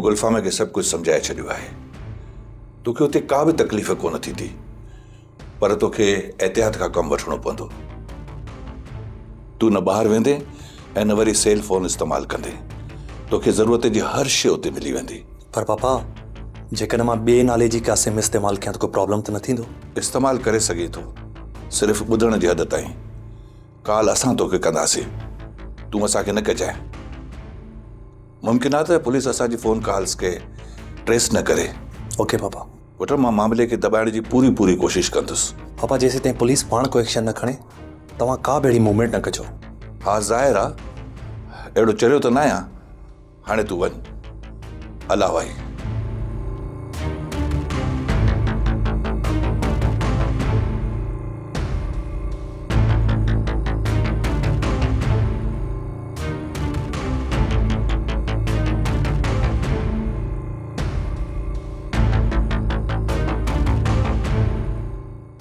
गुलफाम खे सभु कुझु सम्झाए छॾियो आहे। तोखे उते का बि तकलीफ़ कोन थींदी, पर तोखे एहतियात खां कमु वठणो पवंदो। तूं न ॿाहिरि वेंदे ऐं न वरी सेल फोन इस्तेमालु कंदे। तोखे ज़रूरत जी हर शइ उते मिली वेंदी। पर पापा, जेकॾहिं मां ॿिए नाले जी का सिम इस्तेमालु कयां त कोई प्रॉब्लम त न थींदो? इस्तेमालु करे सघे थो, सिर्फ़ु ॿुधण जी हद ताईं। कॉल असां तोखे कंदासीं, तूं असांखे न कजांइ। मुमकिन आहे त पुलिस असांजी फ़ोन कॉल्स खे ट्रेस न करे। ओके पापा। पुट, मां मामले खे दॿाइण जी पूरी कोशिशि कंदुसि। पापा, जेसीं ताईं पुलिस पाण को एक्शन न खणे, तव्हां का बि अहिड़ी मूवमेंट न कजो। हा, ज़ाहिर आहे अहिड़ो चरियो त न आहियां। हाणे तूं वञ। अला भाई।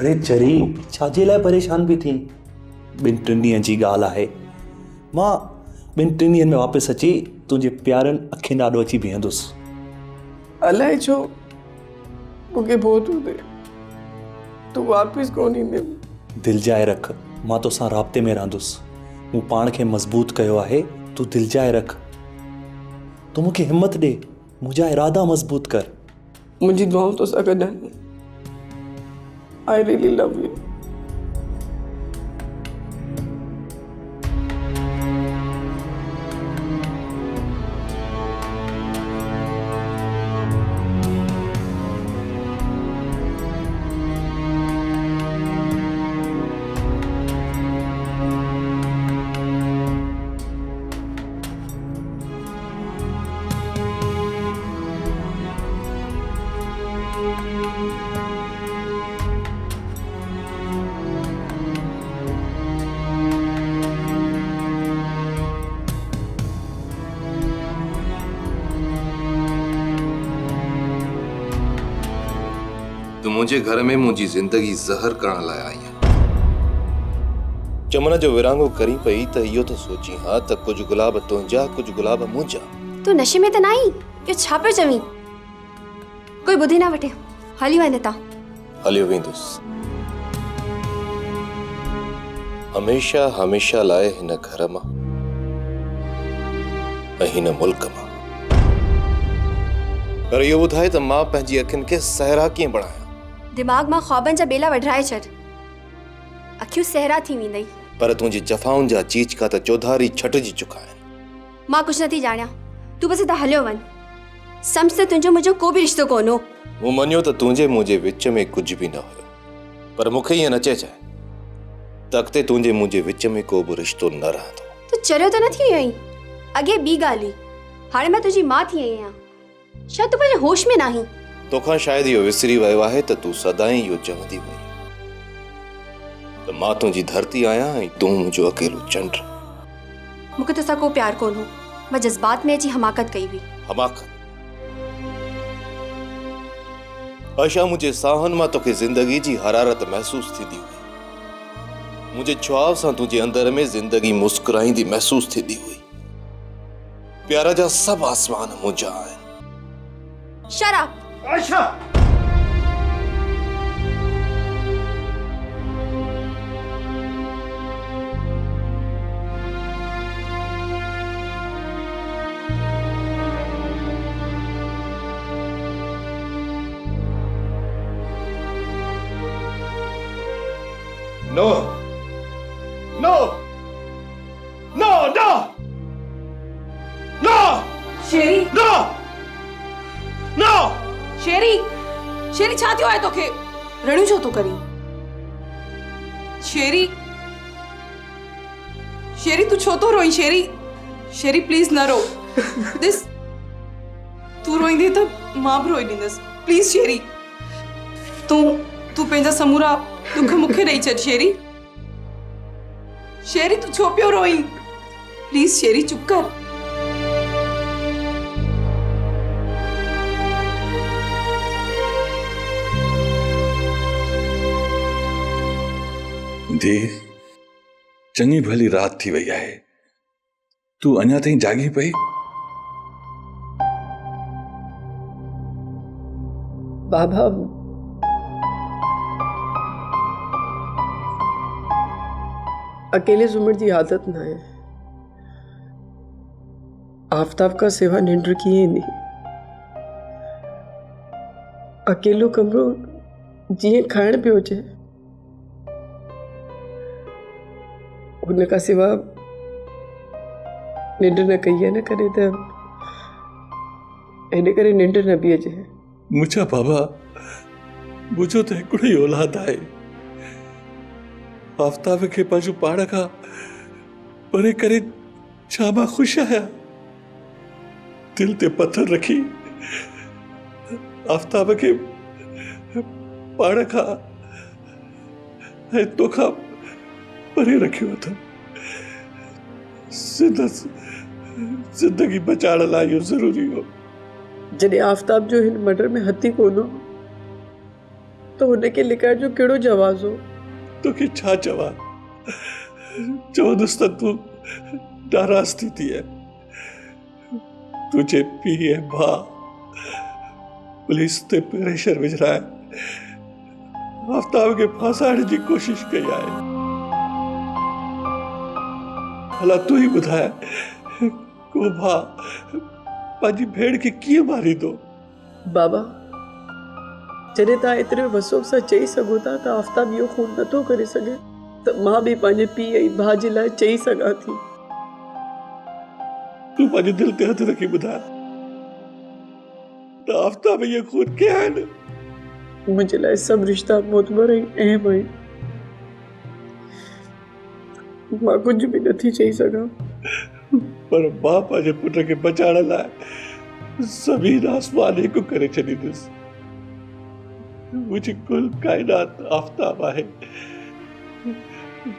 अरे चरी, छाजे लाइ परेशान बि थी? 2-3 ॾींहं जी ॻाल्हि आहे। मां 2-3 ॾींहंनि में वापसि अची तुंहिंजे प्यारनि अखियुनि ॾाढो अची बीहंदुसि। अलाए छो मूंखे भउ थो थिए, तूं वापसि कोन ईंदे। दिलि जाए रख, मां तोसां राब्ते में रहंदुसि। मूं पाण खे मज़बूत कयो आहे, तूं दिलि जाए रख। तूं मूंखे हिमत ॾे, मुंहिंजा इरादा मज़बूत कर। मुंहिंजी दुआऊं तोसां गॾु आहिनि। I really love you. तू मुझे घर में मुझी जिंदगी ज़हर करण लाइ आई है। चमन जो विरांगो करी पई त इहो तो सोची हां त कुछ गुलाब तुंहिंजा कुछ गुलाब मुंहिंजा। तू नशे में त न आई? यो छा पियो चवीं? कोई ॿुधी न वठे। हली वञ हितां। हलियो वेंदुसि। हमेशा हमेशा लाइ हिन घर मां ऐं हिन मुल्क मां। पर इहो ॿुधाए त मां पंहिंजी अखियुनि खे सहरा कीअं बणायां? दिमाग़ मां ख्वाबनि जा बेला वढराए छॾ, अखियूं सहरा थी वेंदई। पर तुंहिंजी जफ़ाउनि जा चीचका त चौधारी छटिजी चुका आहिनि। मां कुझु नथी ॼाणियां, तू बसि हितां हलियो वञ। सम्झ त तुंहिंजो मुंहिंजो को बि रिश्तो कोन हो। मूं मञियो त तुंहिंजे मुंहिंजे विच में कुझु बि न हुयो, पर मूंखे ईअं न चइजांइ त अॻिते तुंहिंजे मुंहिंजे विच में को बि रिश्तो न रहंदो। तू चरियो त न थी वियो आहीं? अॻे ॿी ॻाल्हि हुई, हाणे मां तुंहिंजी माउ थी आई आहियां। शायदि तूं पंहिंजे होश में न आहीं। तोखां शायदि इहो विसरी वियो आहे त तूं सदाईं इहो चवंदी हुई त मां तुंहिंजी धरती आहियां ऐं तूं मुंहिंजो अकेलो चंड। मूंखे तोसां को प्यार कोन हो, मां जज़्बात में अची हमाकत कई हुई। हमाकत? आशा, मुंहिंजे साहनि मां तोखे ज़िंदगी जी हरारत महसूस थींदी हुई। मुंहिंजे ख्वाब सां तुंहिंजे अंदर में ज़िंदगी मुस्कुराईंदी महसूस थींदी हुई। प्यार जा सभु आसमान मुंहिंजा आहिनि। Shut up! आशा! No! No! No! No! No! शेरी, No! No! शेरी, शेरी छा थियो आहे तोखे? रड़ियूं छो थो करीं? शेरी, शेरी तू छो थो रोईं? शेरी, शेरी प्लीज न रो। दिस तू रोईंदी त मां बि रोई ॾींदसि। प्लीज शेरी, तू पंहिंजा समूरा दुख मूंखे ॾेई छॾ। शेरी, शेरी तू छो पियो रोईं? प्लीज शेरी चुप कर। धी, चङी भली रात थी वई आहे, तू अञा ताईं जागी पई? बाबा अकेले सुमन जी आदत ना है। आफ्ताब का सेवा निंड किए नहीं। अकेलो कमरो जीअं खाइण पियो अचे उनका सिवा निंड न कई है न करे त इन करे निंड न बि अचे। मुझा बाबा मुझो तो हिकिड़ो ई औलाद आहे। आफ्ताब खे पंहिंजो पाण खां परे करे छा मां ख़ुशि आहियां। दिल ते पत्थर रखी आफ्ताब खे पाण खां ऐं तोखां परे रखियो अथमि। जिंदगी बचाइण लाइ इहो ज़रूरी हो। जॾहिं आफ्ताब जो हिन मर्डर में हथ ई कोन हो त हुनखे लिकाइण जो कहिड़ो जवाज़ हो? तोखे छा चवां? चवंदुसि त तूं नाराज़ थी आहे। तुंहिंजे पीउ ऐं भाउ पुलिस ते प्रेशर विझराए आफ्ताब खे फासाइण जी कोशिश कई आहे। भला तूं ई ॿुधाए को भाउ पंहिंजी भेण खे कीअं मारींदो? बाबा जॾहिं तव्हां एतिरे वसोक सां चई सघो था त आफ्ताब इहो खून नथो करे सघे त मां बि पंहिंजे पीउ ऐं भाउ जे लाइ चई सघां थी। तूं पंहिंजे दिलि ते हथ रखी ॿुधाए त आफ्ताब इहे खून कीअं आहिनि? मुंहिंजे लाइ सभु रिश्ता मोतबर ऐं अहम आहिनि। मां कुझु बि नथी चई सघां। पर मां पंहिंजे पुट खे बचाइण लाइ ज़मीन आसमान हिकु करे छॾींदुसि। मुंहिंजी कुल काइनात आफ्ताब आहे।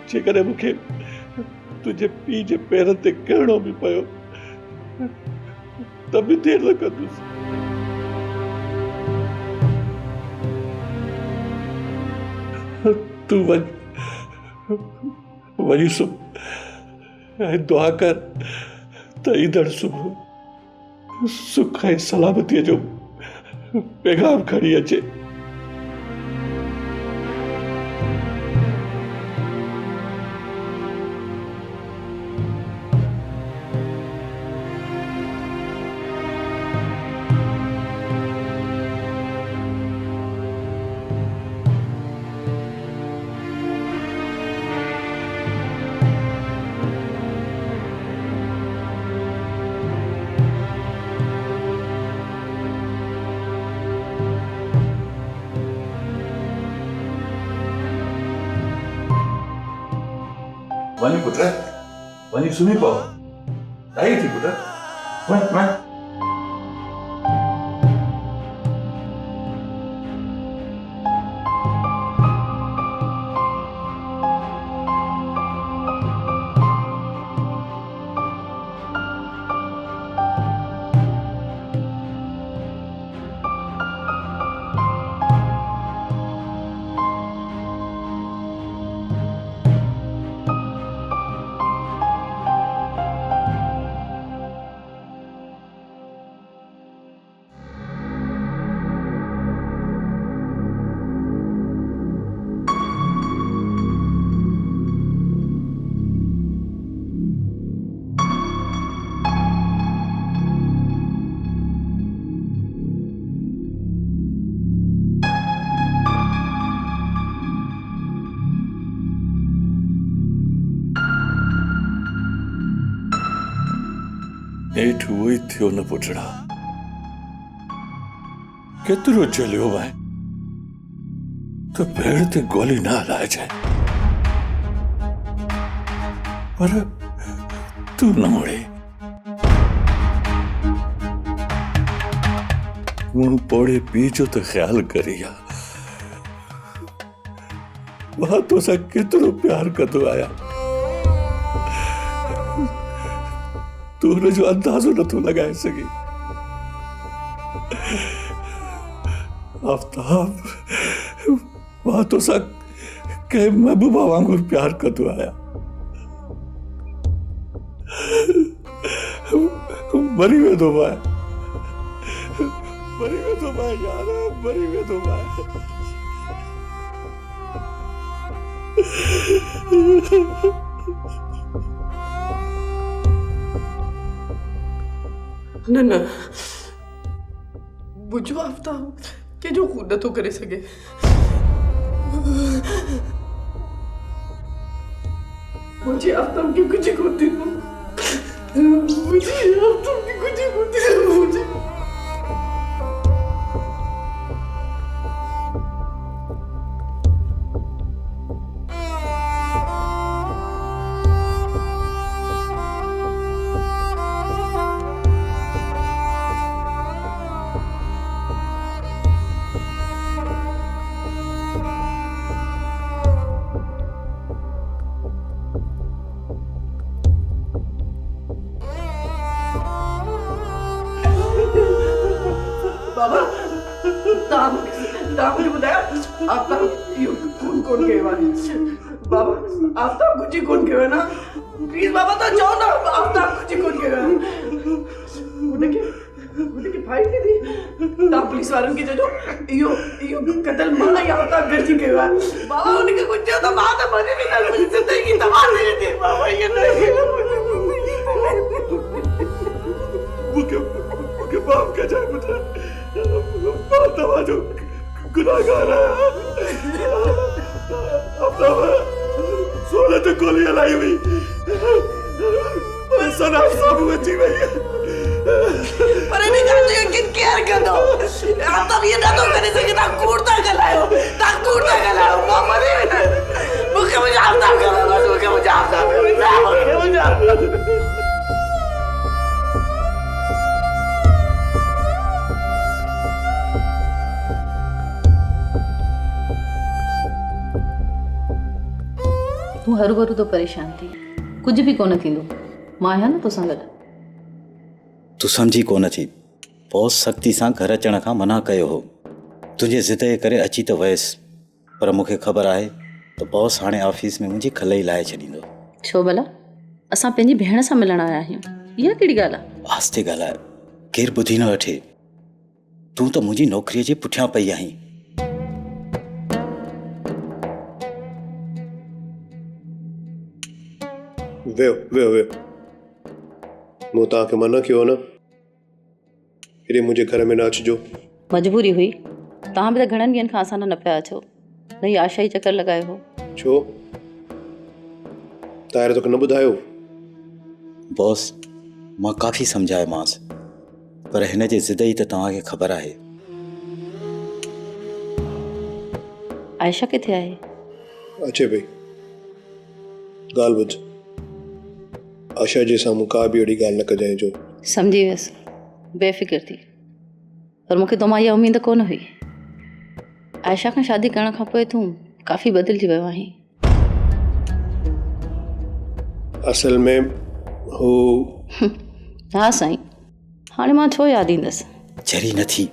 जेकॾहिं मूंखे तुंहिंजे पीउ जे पेरनि ते किरणो बि पियो त बि देरि न कंदुसि। तूं वञी सुम्ह ऐं दुआ कर त ईंदड़ सुबुह सुख ऐं सलामतीअ जो पैगाम खणी अचे। वञी पुट वञी सुम्ही पओ। ॾाई थी पुट वञ। हेठि उहो ई थियो न पुटड़ा। केतिरो चलियो वए त भेड़ ते गोली न हलाइजांइ। पर तूं न मुड़े। मूं पोड़े पीउ जो त ख्याल करी आ। मां तोसां केतिरो प्यार कंदो आहियां। तू हुनजो अंदाज़ो नथो लॻाए सघे। आफ्ताब मां तोसां कंहिं महबूबा वांगुरु प्यार कंदो आहियां। मरी वेंदो मां मरी वेंदो मां यार, मरी वेंदो मां। न न मुझो आफ्ताब के जो खून नथो करे सघे। मुझे आफ्ताब की कुछ कोन थींदो, मुझे आफ्ताब की कुछ कोन थींदो। मुझे बाबा दाम मुझे बताया आफ्ताब यो खून कौन के वाली। बाबा आफ्ताब कुछ कौन के ना, प्लीज बाबा तो जाओ ना, आफ्ताब कुछ कौन के उन्हें की फाइल थी ता पुलिस वालों की जो यो यो कत्ल मां या आफ्ताब कर जी के बाबा उनके कुछ तो बात है मजे में ना मुझे जिंदगी तबाह कर दी बाबा। ये नहीं मुझे बाप का जाए मुझे बहुत तबाह गुनाहगार है। आफ्ताब 16 तो गोलियां लाई हुई सना सब बची गई पर इन्हें का तो यकीन केयर कर दो। आफ्ताब ये ना तो करे सके ना कूड़ता गलायो मामा ने मुझे आफ्ताब का मुझे आफ्ताब तूं हरू भरू तो परेशान थी, कुछ भी कोन थींदो, मां आहियां न तोसां गॾु। तूं सम्झी कोन थी, बॉस सख़्ती सां घर अचण खां मना कयो हो। तुंहिंजे ज़िद जे करे अची त वयसि, पर मूंखे ख़बर आहे त बॉस हाणे ऑफिस में मुंहिंजी खलई लाहे छॾींदो। छो भला? असां पंहिंजी भेण सां मिलण आया आहियूं, इहा कहिड़ी ॻाल्हि आहे? आस्ते ॻाल्हाए, केरु ॿुधी न वठे। तूं त मुंहिंजी नौकरीअ जे पुठियां पई आहीं। वे मूं तव्हांखे मना कयो न, हेॾे मुंहिंजे घर में न अचिजो। मजबूरी हुई, तव्हां बि त घणनि ॾींहंनि खां असां न पिया अचो, न ही आशा ई चकर लॻायो हो। छो ताहिर तोखे न ॿुधायो? बॉस, मां काफ़ी सम्झायोमांसि, पर हिन जे ज़िद जी त तव्हांखे ख़बर आहे। आयशा किथे आहे? अचे पई, ॻाल्हि ॿुध। आशा जे साम्हूं का बि अहिड़ी ॻाल्हि न कजांइ जो। सम्झी वियसि, बेफ़िक्र थी, पर मूंखे तोमां इहा उमेद कोन हुई। आयशा खां शादी करण खां पोइ तूं काफ़ी बदिलजी वियो आहीं। असल में हू हा साईं, हाणे मां छो यादि ईंदसि? जरी न थी,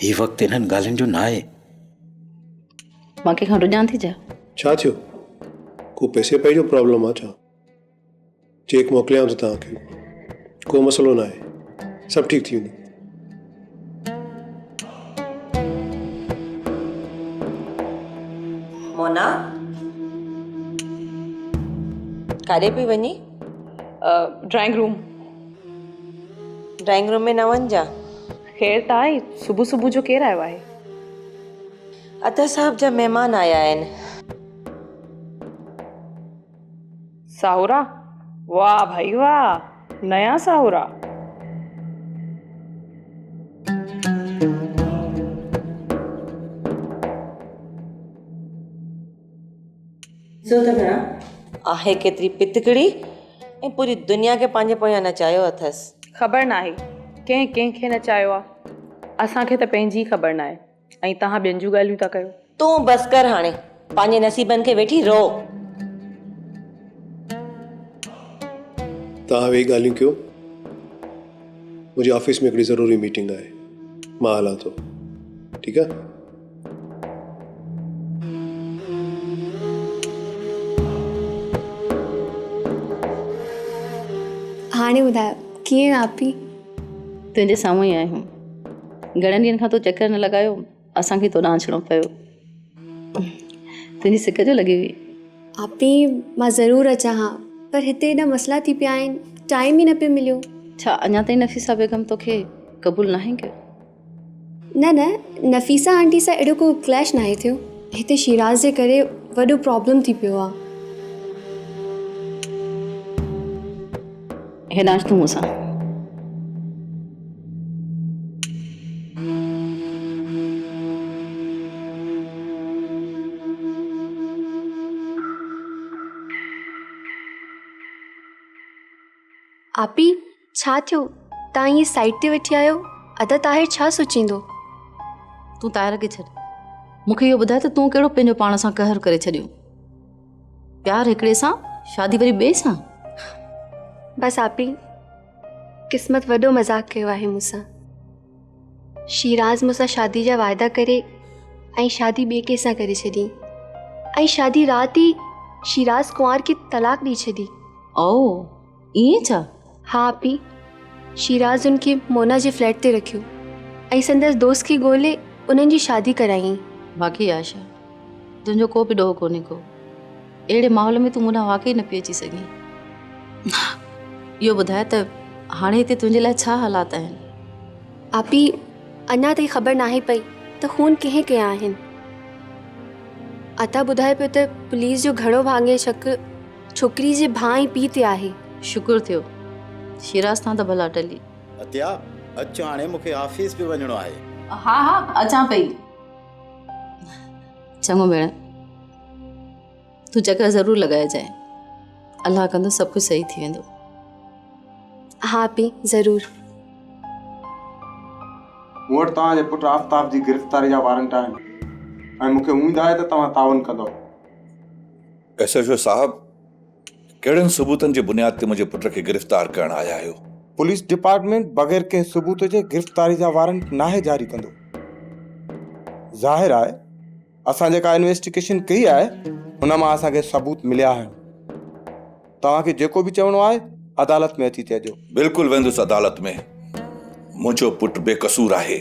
ही वक़्तु इन्हनि ॻाल्हियुनि जो न आहे। मां कंहिंखां रुॼां थी छा थियो? को पैसे पई जो प्रॉब्लम आहे छा? चेक मोकिलियांव थो तव्हांखे, को मसइलो न आहे, सभु ठीकु थी वेंदो। मोना काॾे पई वञी? Drawing room. ड्राइंग रूम में न वञ। ख़ैर त आहे, सुबुह सुबुह जो केरु आयो आहे? अतर साहब जा महिमान आया आहिनि। साहुरा? वाह भाई वाह, नया साहुरा। आहे केतिरी पितकड़ी ऐं पूरी दुनिया खे पंहिंजे पोयां नचायो अथसि। ख़बर न आहे कंहिंखे नचायो आहे, असांखे त पंहिंजी ख़बर न आहे, ऐं तव्हां ॿियनि जूं ॻाल्हियूं था कयो। तूं बसि कर हाणे, पंहिंजे नसीबनि खे वेठी रो। तव्हां वेही ॻाल्हियूं कयो, मुंहिंजे ऑफिस में हिकिड़ी ज़रूरी मीटिंग आहे, मां हलां थो, ठीकु आहे? हाणे ॿुधायो कीअं आपी? तुंहिंजे साम्हूं ई आहियूं। घणनि ॾींहंनि खां तो चकर न लॻायो, असांखे तो ॾांहुं अचिणो पियो। तुंहिंजी सिक जो लॻी हुई। आपी मां ज़रूरु अचां हा, पर हिते एॾा मसला थी पिया आहिनि, टाइम ई न पियो मिलियो। छा अञा ताईं नफ़ीसा बेगम तोखे क़बूल नाहे कयो? न नफ़ीसा आंटी सां एॾो को क्लैश नाहे थियो। हिते शिराज़ जे करे वॾो प्रॉब्लम थी पियो आहे। हेॾां अच तूं मूंसां। आपी छा थियो? तव्हां इहे साइड ते वेठी आहियो, अदा ताहिर छा सोचींदो? तूं ताहिर खे छॾ, मूंखे इहो ॿुधाए त तूं कहिड़ो पंहिंजो पाण सां कहर करे छॾियो? प्यार हिकिड़े सां, शादी वरी ॿिए सां? बसि आपी क़िस्मत वॾो मज़ाक़ कयो आहे मूंसां। शिराज़ मूंसां शादी जा वाइदा करे ऐं शादी ॿिए कंहिंसां करे छॾी, ऐं शादी राति ई शिराज़ कुंवार खे तलाक ॾेई छॾी। ओ ईअं छा? हा आपी, शिराज़ उनखे मोना जे फ्लैट ते रखियो ऐं संदसि दोस्त खे ॻोल्हे उन्हनि जी शादी कराई। बाक़ी आशा, तुंहिंजो को बि ॾोह कोन्हे को। अहिड़े माहौल में तूं मूं वाक़ई न पई अची सघीं। इहो ॿुधाए त हाणे हिते तुंहिंजे लाइ छा हालात आहिनि? आपी अञा ताईं ख़बर नाहे पई त खून कंहिं कया आहिनि। अता ॿुधाए पियो त पुलिस जो घणो भाङे शक छोकिरी जे भाउ ऐं पीउ ते आहे। शुक्र थियो शिराज़ तां त भला टली। अत्या अचो, हाणे मूंखे ऑफिस बि वञिणो आहे। हा अचां पई। चङो भेण, तूं चकर ज़रूरु लॻाइजांइ। अलाह कंदो सभु कुझु सही थी वेंदो। हा पी ज़रूरु। मूं वटि तव्हांजे पुटु आफ़ताब जी गिरफ़्तारी जा वारंट आहिनि ऐं मूंखे उमेद आहे त तव्हां ताउन कंदो। SHO साहब, कहिड़नि सबूतनि जे बुनियाद ते मुंहिंजे पुट खे गिरफ़्तार करण आया आहियो? पुलिस डिपार्टमेंट बग़ैर कंहिं सबूत जे गिरफ़्तारी जा वारंट नाहे जारी कंदो। ज़ाहिर आहे असां जेका इन्वेस्टिगेशन कई आहे हुन मां असांखे सबूत मिलिया आहिनि। तव्हांखे जेको बि चवणो आहे अदालत में अची चइजो। बिल्कुलु वेंदुसि अदालत में। मुंहिंजो पुटु बेकसूर आहे।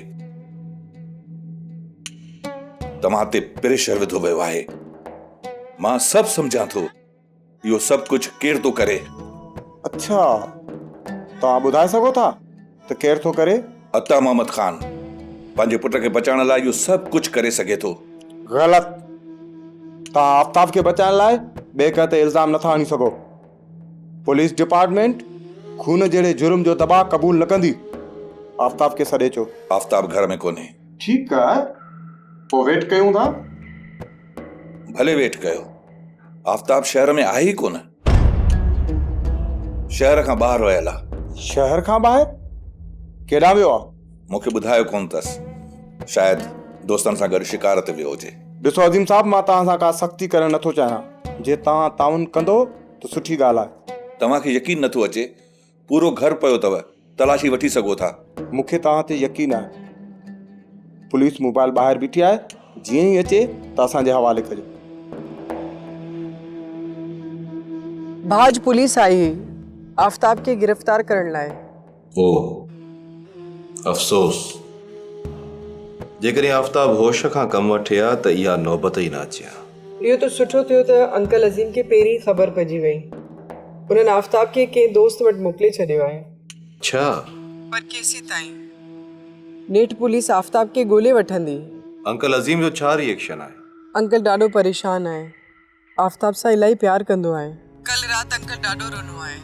तव्हां ते प्रेशर विधो वियो आहे। मां सभु सम्झां थो। इहो सभु कुझु केरु थो करे? अच्छा, तव्हां ॿुधाए सघो था त केरु थो करे? अता मोहम्मद ख़ान पंहिंजे पुट खे बचाइण लाइ इहो सभु कुझु करे सघे थो। ग़लति। तव्हां आफ़ताब खे बचाइण लाइ ॿिए कंहिं ते इल्ज़ाम नथा हणी सघो। पुलिस डिपार्टमेंट खून जहिड़े जुर्म जो दॿा क़बूल न कंदी। आफ़ताब खे सॾे चो। आफ़ताब घर में कोन्हे। ठीकु आहे, पोइ वेट कयूं था। भले वेट कयो। आफ़ताब शहर में आहे ई कोन। शहर खां ॿाहिरि रहियल आहे। शहर खां ॿाहिरि? केॾां वियो आहे? मूंखे ॿुधायो कोन अथसि। शायदि दोस्तनि सां गॾु शिकार ते वियो हुजे। ॾिसो अज़ीम साहब, मां तव्हां सां का सख़्ती करणु नथो चाहियां। जे तव्हां ताउन कंदो त सुठी ॻाल्हि आहे। तव्हांखे यकीन नथो अचे? पूरो घर पियो अथव, तलाशी वठी सघो था। मूंखे तव्हां ते यकीन आहे। पुलिस मोबाइल ॿाहिरि बीठी आहे, जीअं ई अचे त असांजे हवाले कजो। भाज पुलिस आई हुई आफ़ताब खे गिरफ़्तार करण लाइ। अफ़सोस, जेकॾहिं आफ़ताब होश खां कमु वठे हा त इहा नौबत ई न अचे हा। इहो त सुठो थियो त अंकल अज़ीम खे पहिरीं ख़बर पइजी वई। उन्हनि आफ़ताब खे कंहिं दोस्त वटि मोकिले छॾियो आहे। छा? पर केसीं ताईं? नेठ पुलिस आफ़ताब खे ॻोल्हे वठंदी। अंकल अज़ीम जो छा रिएक्शन आहे? अंकल ॾाढो परेशान आहे। आफ़ताब सां इलाही प्यार कंदो आहे। कल राति अंकल ॾाढो रोनो आहे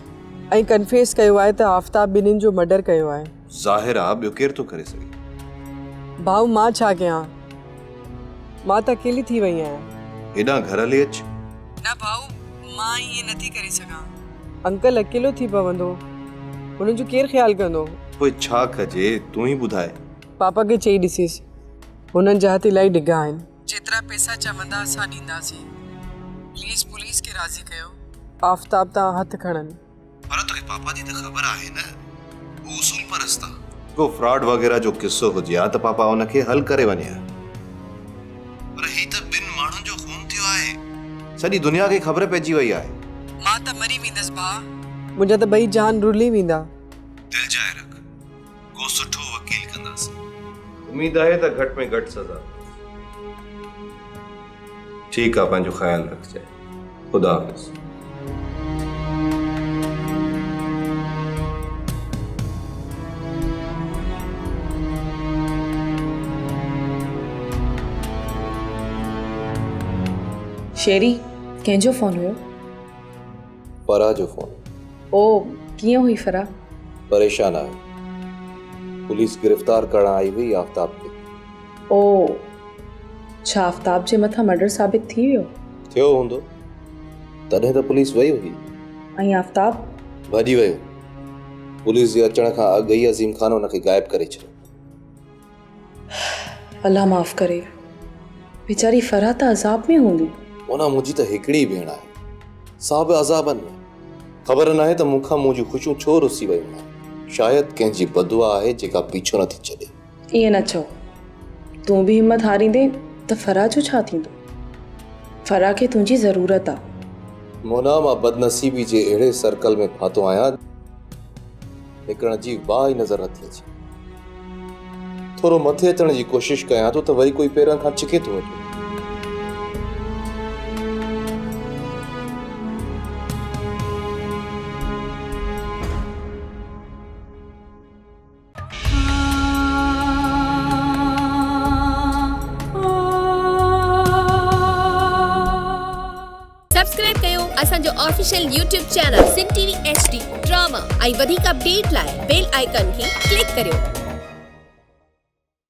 ऐं कन्फेस कयो आहे त आफ़ताब ॿिन्हिनि जो मर्डर कयो आहे। ज़ाहिर आहे ॿियो केरु थो करे सघे? भाउ मां छा कयां? मां त अकेली थी वई आहियां। हेॾां घर हली अच। न भाउ, मां ईअं नथी करे सघां। अंकल अकेलो थी पवंदो, हुननि जो केरु ख़्यालु कंदो? पोइ छा कजे, तूं ई ॿुधाए। पापा खे चई ॾिसीस, हुननि जा हथ इलाही डिघा आहिनि। जेतिरा पैसा चवंदा असां ॾींदासीं। प्लीज़ पुलिस खे राज़ी कयो। आफ़ताब तां हथ खणनि। पर तोखे पापा जी त ख़बर आहे न, वो उसूल परस्त आहे। को फ्रॉड वग़ैरह जो किस्सो हुजे हा त पापा उनखे हल करे वञे। पर ही त ॿिनि माण्हुनि जो खून थियो आहे। सॼी दुनिया खे ख़बर पइजी वई आहे। मां त मरी वेंदसि भाउ। मुंहिंजा त ॿई जान रुली वेंदा। दिलि जाए रख, को सुठो वकील कंदासीं। उम्मीद आहे त घटि में घटि सज़ा। ठीकु आहे, पंहिंजो ख़्यालु रखिजांइ। ख़ुदा हाफ़िज़। शेरी कंहिंजो फ़ोन हुयो? फराह जो फ़ोन। ओ कीअं हुई फराह? परेशान आहे। पुलिस गिरफ़्तार करण आई हुई आफ्ताब खे। ओ छा आफ्ताब जे मथां मर्डर साबित थी वियो? थियो हूंदो, तॾहिं त पुलिस वई हुई। ऐं आफ्ताब? भॼी वियो। पुलिस जे अचण खां अॻु ई अज़ीम ख़ान हुनखे ग़ाइब करे छॾियो। अल्लाह माफ़ करे, वीचारी फराह त अज़ाब में हूंदी। उना मुंहिंजी त हिकिड़ी भेण आहे, सा बि अज़ाबनि में। ख़बर नाहे त मूंखां मुंहिंजूं ख़ुशियूं छो रुसी वियूं आहिनि। शायदि कंहिंजी बदुआ आहे जेका पीछो नथी छॾे। ईअं न चओ, तूं बि हिम्मत हारींदे त फराह जो छा थींदो? फराह खे तुंहिंजी ज़रूरत आहे। मोना, मां बदनसीबी जे अहिड़े सर्कल में फाथो आहियां, निकिरण जी वाह ई नज़र नथी अचे। थोरो मथे अचण जी कोशिश कयां थो त वरी कोई पेरनि खां छिके थो वठे। सब्सक्राइब कयो असांजो official YouTube channel Sindh TV HD drama ऐं वधीक अपडेट लाइ बेल आइकन खे क्लिक करियो।